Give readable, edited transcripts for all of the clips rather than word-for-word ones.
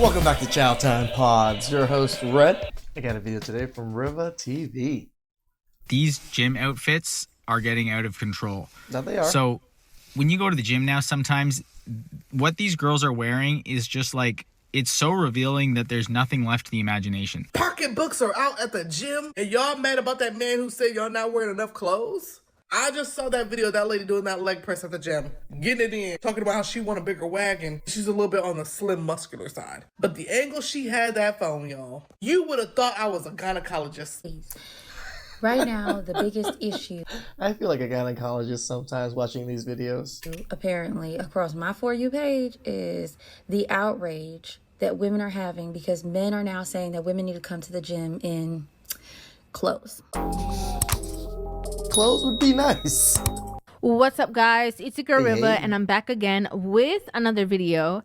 Welcome back to Chow Time Pods. Your host, Red. I got a video today from Riva TV. These gym outfits are getting out of control. That they are. So when you go to the gym now, sometimes what these girls are wearing is just like, it's so revealing that there's nothing left to the imagination. Pocketbooks are out at the gym, and y'all mad about that man who said y'all not wearing enough clothes? I just saw that video of that lady doing that leg press at the gym, getting it in, talking about how she want a bigger wagon. She's a little bit on the slim, muscular side. But the angle she had that phone, y'all, you would have thought I was a gynecologist. Right now, the biggest issue, I feel like a gynecologist sometimes watching these videos. apparently, across my For You page is the outrage that women are having because men are now saying that women need to come to the gym in clothes. Clothes would be nice. What's up, guys? It's your girl Hey, Riva, hey. and I'm back again with another video.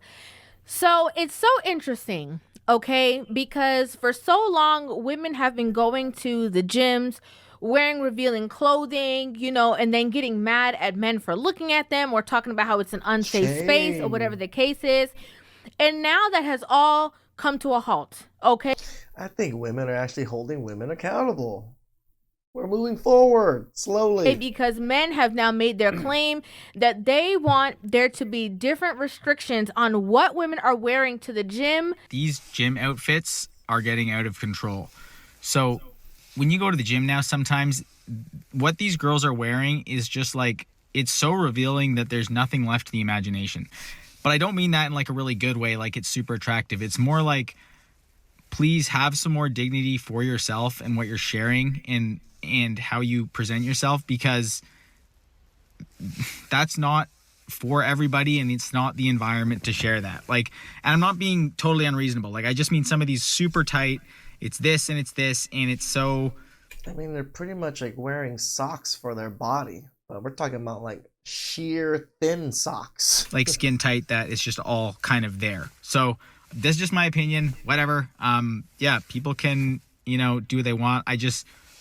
So it's so interesting, okay? Because for so long, women have been going to the gyms, wearing revealing clothing, you know, and then getting mad at men for looking at them or talking about how it's an unsafe space or whatever the case is. And now that has all come to a halt, okay? I think women are actually holding women accountable. We're moving forward slowly. Because men have now made their claim that they want there to be different restrictions on what women are wearing to the gym. These gym outfits are getting out of control. So when you go to the gym now, sometimes what these girls are wearing is just like, it's so revealing that there's nothing left to the imagination. But I don't mean that in like a really good way, like it's super attractive. It's more like, please have some more dignity for yourself and what you're sharing and how you present yourself, because that's not for everybody and it's not the environment to share that. Like, and I'm not being totally unreasonable. Like, I just mean some of these super tight, it's this and it's this, and it's so, I mean, they're pretty much like wearing socks for their body. But we're talking about like sheer thin socks. like skin tight that it's just all kind of there. So this is just my opinion, whatever. Yeah, people can, do what they want.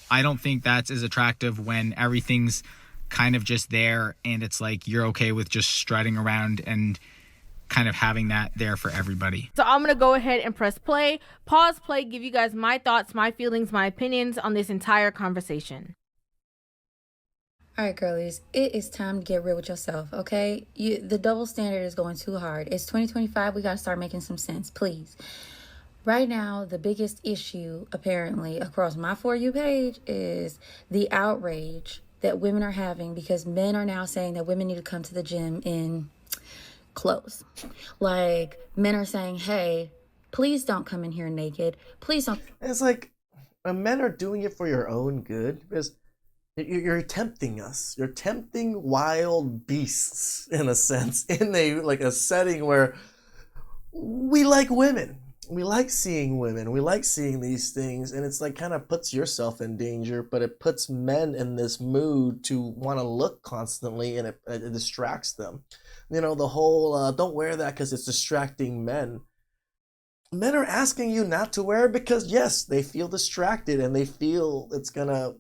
I don't think that's as attractive when everything's kind of just there and it's like you're okay with just strutting around and kind of having that there for everybody. So I'm going to go ahead and press play, pause play, give you guys my thoughts, my feelings, my opinions on this entire conversation. All right, girlies, it is time to get real with yourself, okay? The double standard is going too hard. It's 2025. We got to start making some sense, please. Right now, the biggest issue, apparently, across my For You page is the outrage that women are having because men are now saying that women need to come to the gym in clothes. Like, men are saying, hey, please don't come in here naked. Please don't. It's like men are doing it for your own good because you're tempting us. You're tempting wild beasts in a sense, in a setting where we like women. We like seeing women. We like seeing these things, and it's like kind of puts yourself in danger, but it puts men in this mood to want to look constantly, and it distracts them. The whole don't wear that because it's distracting men. Men are asking you not to wear it because, yes, they feel distracted and they feel it's gonna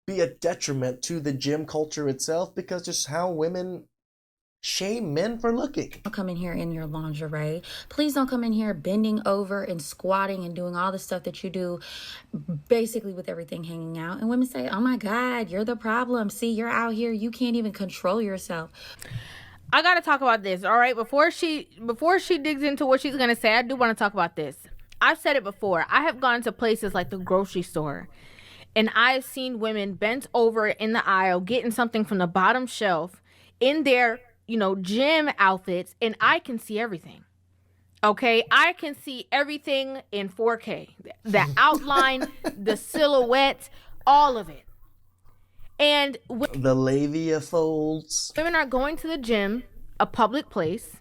be a detriment to the gym culture itself because just how women shame men for looking. Don't come in here in your lingerie. Please don't come in here bending over and squatting and doing all the stuff that you do, basically with everything hanging out. And women say, oh my God, you're the problem. See, you're out here. You can't even control yourself. I got to talk about this, all right? Before she digs into what she's going to say, I do want to talk about this. I've said it before. I have gone to places like the grocery store, and I've seen women bent over in the aisle getting something from the bottom shelf in their gym outfits, and I can see everything. Okay, I can see everything in 4K. The outline, the silhouette, all of it. And the labia folds. Women are going to the gym, a public place,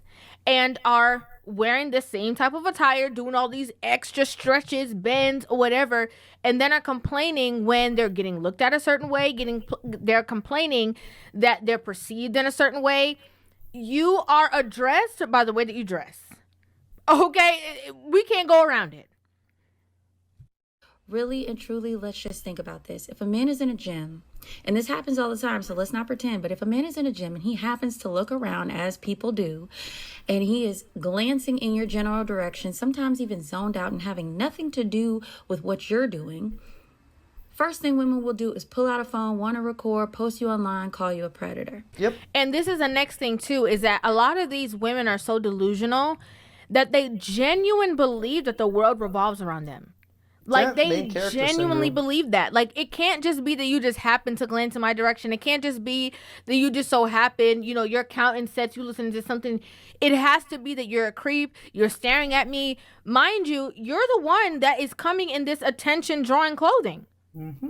and are wearing the same type of attire, doing all these extra stretches, bends, or whatever, and then are complaining when they're getting looked at a certain way, they're complaining that they're perceived in a certain way. You are addressed by the way that you dress. Okay? We can't go around it. Really and truly, let's just think about this. If a man is in a gym, and this happens all the time, so let's not pretend, but if a man is in a gym and he happens to look around, as people do, and he is glancing in your general direction, sometimes even zoned out and having nothing to do with what you're doing, first thing women will do is pull out a phone, want to record, post you online, call you a predator. Yep. And this is the next thing too, is that a lot of these women are so delusional that they genuinely believe that the world revolves around them. Like, Yeah, they main character genuinely syndrome. believe that. Like, it can't just be that you just happen to glance in my direction. It can't just be that you just so happen, you know, your accountant said you listening to something. It has to be that you're a creep. You're staring at me. Mind you, you're the one that is coming in this attention drawing clothing. Mm-hmm.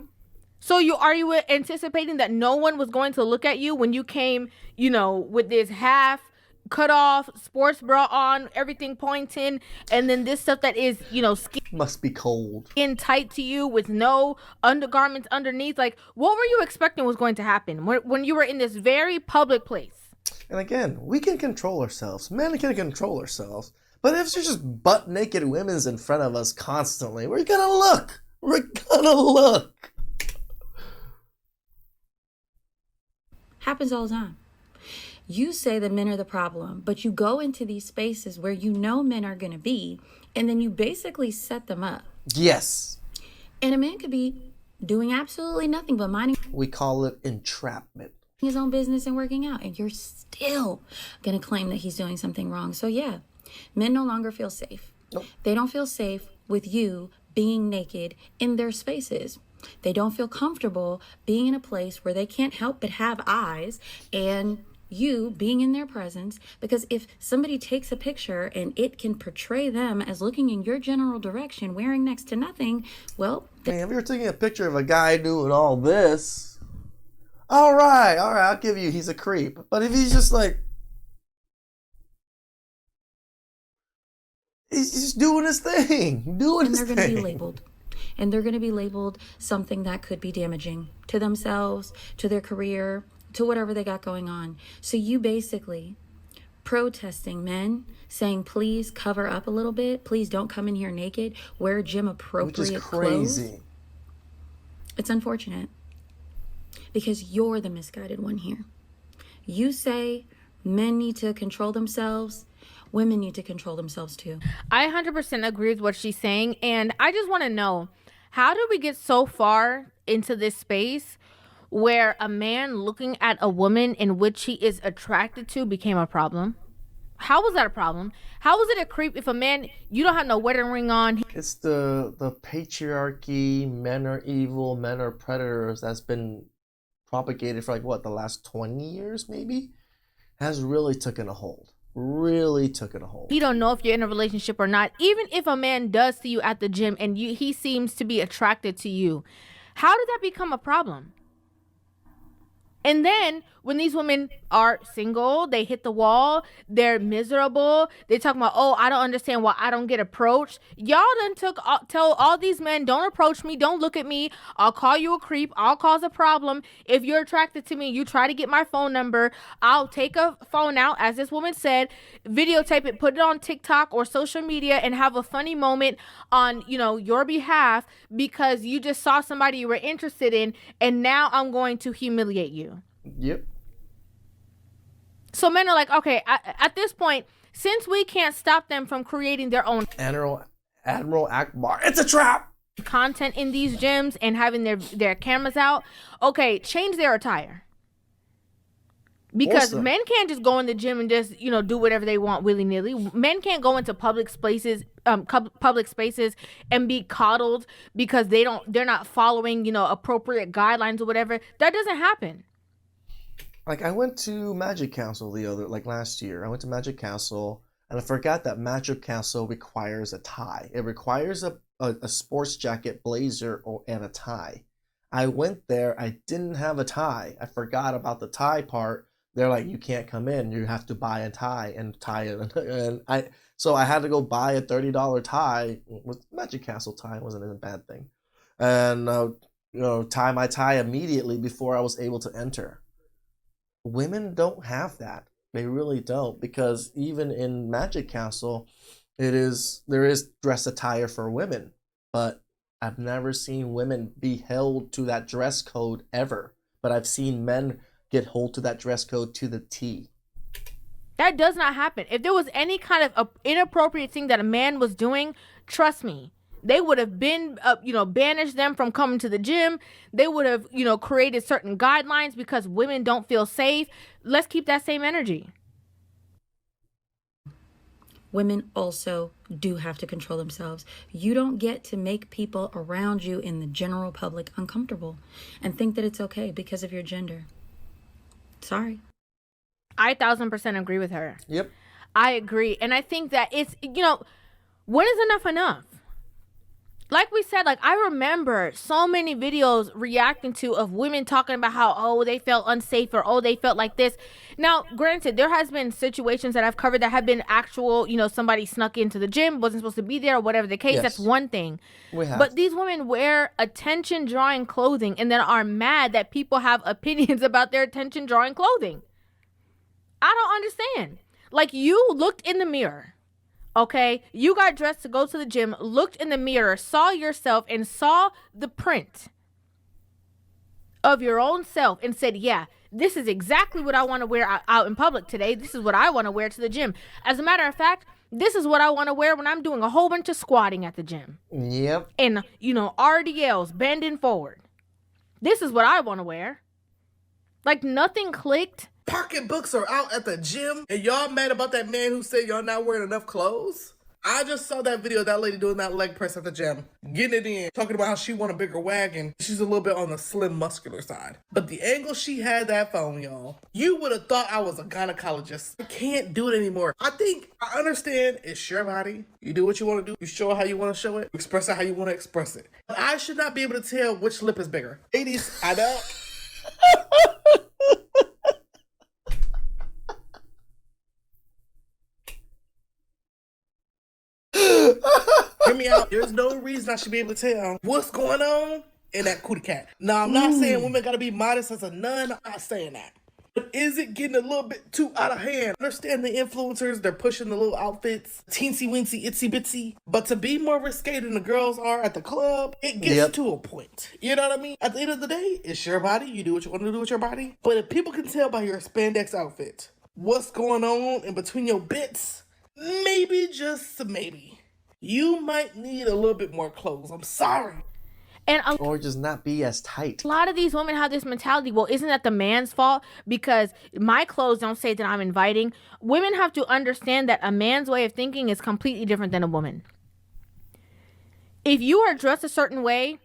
So are you anticipating that no one was going to look at you when you came, you know, with this half cut off sports bra on, everything pointing, and then this stuff that is, you know, Must be cold. skin tight to you with no undergarments underneath? Like, what were you expecting was going to happen when you were in this very public place? And again, we can control ourselves. Men can control ourselves. But if there's just butt naked women's in front of us constantly, we're gonna look. We're gonna look. Happens all the time. You say that men are the problem, but you go into these spaces where you know men are going to be, and then you basically set them up. Yes. And a man could be doing absolutely nothing but minding We call it entrapment. his own business and working out, and you're still going to claim that he's doing something wrong. So yeah, men no longer feel safe. Nope. They don't feel safe with you being naked in their spaces. They don't feel comfortable being in a place where they can't help but have eyes and you being in their presence, because if somebody takes a picture and it can portray them as looking in your general direction wearing next to nothing, well, I mean, if you're taking a picture of a guy doing all this, all right, I'll give you he's a creep. But if he's just like, he's just doing his thing, doing and his they're going to be thing. labeled. And they're going to be labeled something that could be damaging to themselves, to their career, to whatever they got going on. So you basically protesting men, saying, please cover up a little bit. Please don't come in here naked. Wear gym Which appropriate is clothes. crazy. It's unfortunate because you're the misguided one here. You say men need to control themselves. Women need to control themselves too. I 100% agree with what she's saying. And I just want to know, how did we get so far into this space where a man looking at a woman in which he is attracted to became a problem? How was that a problem? How was it a creep if a man, you don't have no wedding ring on? It's the patriarchy, men are evil, men are predators that's been propagated for like what, the last 20 years maybe? Has really taken a hold. Really took it a hold. You don't know if you're in a relationship or not. Even if a man does see you at the gym and he seems to be attracted to you, how did that become a problem? And then when these women are single, they hit the wall, they're miserable, they talk about, oh, I don't understand why I don't get approached. Y'all done tell all these men, don't approach me, don't look at me, I'll call you a creep, I'll cause a problem. If you're attracted to me, you try to get my phone number, I'll take a phone out, as this woman said, videotape it, put it on TikTok or social media and have a funny moment on, you know, your behalf because you just saw somebody you were interested in, and now I'm going to humiliate you. Yep. So men are like, okay, at this point, since we can't stop them from creating their own Admiral Akbar, it's a trap. content in these gyms and having their cameras out, okay, change their attire. Because Awesome. men can't just go in the gym and just, you know, do whatever they want willy-nilly. Men can't go into public spaces and be coddled because they're not following, you know, appropriate guidelines or whatever. That doesn't happen. Like I went to Magic Castle last year. I went to Magic Castle and I forgot that Magic Castle requires a tie. It requires a sports jacket, blazer, and a tie. I went there. I didn't have a tie. I forgot about the tie part. They're like, you can't come in. You have to buy a tie and tie it. So I had to go buy a $30 tie. With Magic Castle tie wasn't a bad thing, and tie my tie immediately before I was able to enter. Women don't have that. They really don't, because even in Magic Castle, there is dress attire for women, but I've never seen women be held to that dress code ever. But I've seen men get hold to that dress code to the T. That does not happen. If there was any kind of inappropriate thing that a man was doing, trust me, they would have been, banished them from coming to the gym. They would have, created certain guidelines because women don't feel safe. Let's keep that same energy. Women also do have to control themselves. You don't get to make people around you in the general public uncomfortable and think that it's okay because of your gender. Sorry. I 1,000% agree with her. Yep. I agree. And I think that it's, when is enough enough? Like we said, I remember so many videos reacting to of women talking about how, oh, they felt unsafe or, oh, they felt like this. Now, granted, there has been situations that I've covered that have been actual, somebody snuck into the gym, wasn't supposed to be there or whatever the case. Yes. That's one thing. We have. But these women wear attention drawing clothing and then are mad that people have opinions about their attention drawing clothing. I don't understand. You looked in the mirror, okay? You got dressed to go to the gym, looked in the mirror, saw yourself, and saw the print of your own self and said, yeah, this is exactly what I want to wear out in public today. This is what I want to wear to the gym. As a matter of fact, this is what I want to wear when I'm doing a whole bunch of squatting at the gym. Yep. And, RDLs, bending forward. This is what I want to wear. Nothing clicked. Pocketbooks are out at the gym, and y'all mad about that man who said y'all not wearing enough clothes? I just saw that video of that lady doing that leg press at the gym, getting it in, talking about how she want a bigger wagon. She's a little bit on the slim, muscular side. But the angle she had that phone, y'all, you would have thought I was a gynecologist. I can't do it anymore. I understand it's your body. You do what you want to do. You show it how you want to show it. Express it how you want to express it. But I should not be able to tell which lip is bigger. Ladies, I know. Hear me out. There's no reason I should be able to tell what's going on in that cootie cat. Now, I'm not saying women gotta be modest as a nun. I'm not saying that. But is it getting a little bit too out of hand? I understand the influencers, they're pushing the little outfits, teensy weensy, itsy bitsy. But to be more risque than the girls are at the club, it gets to a point. You know what I mean? At the end of the day, it's your body. You do what you want to do with your body. But if people can tell by your spandex outfit what's going on in between your bits, maybe, just maybe, you might need a little bit more clothes. I'm sorry. And Or just not be as tight. a lot of these women have this mentality, well, isn't that the man's fault? Because my clothes don't say that I'm inviting. Women have to understand that a man's way of thinking is completely different than a woman. If you are dressed a certain way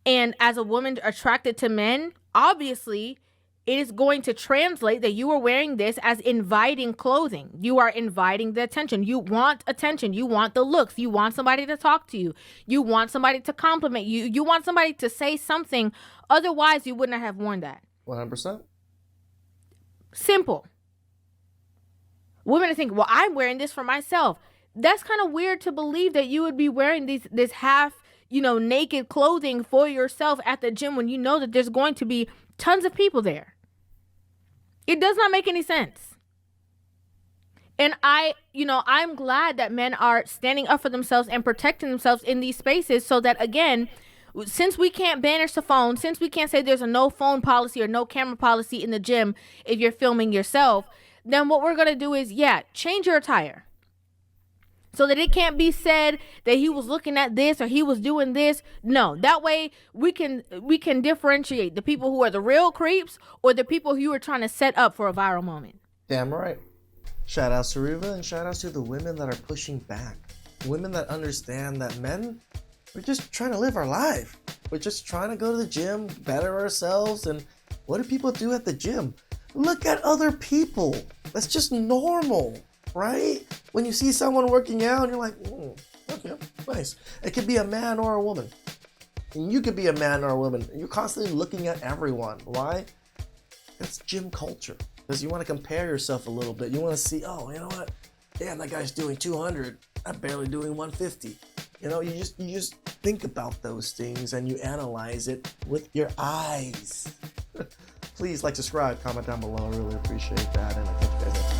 and as a woman attracted to men, obviously it is going to translate that you are wearing this as inviting clothing. You are inviting the attention. You want attention. You want the looks. You want somebody to talk to you. You want somebody to compliment you. You want somebody to say something. Otherwise, you wouldn't have worn that. 100%. Simple. Women think, well, I'm wearing this for myself. That's kind of weird to believe that you would be wearing this half, naked clothing for yourself at the gym when you know that there's going to be tons of people there. It does not make any sense. And I'm glad that men are standing up for themselves and protecting themselves in these spaces so that, again, since we can't banish the phone, since we can't say there's a no phone policy or no camera policy in the gym if you're filming yourself, then what we're going to do is, change your attire. So that it can't be said that he was looking at this or he was doing this. No, that way we can differentiate the people who are the real creeps or the people who you are trying to set up for a viral moment. Damn right. Shout outs to Riva and shout outs to the women that are pushing back. Women that understand that men, we're just trying to live our life. We're just trying to go to the gym, better ourselves. And what do people do at the gym? Look at other people. That's just normal. Right? When you see someone working out, you're like, okay, nice. It could be a man or a woman. And you could be a man or a woman. You're constantly looking at everyone. Why? That's gym culture. Because you want to compare yourself a little bit. You want to see, oh, you know what? Damn, that guy's doing 200. I'm barely doing 150. You just think about those things and you analyze it with your eyes. Please subscribe, comment down below. I really appreciate that. And I'll catch you guys next time.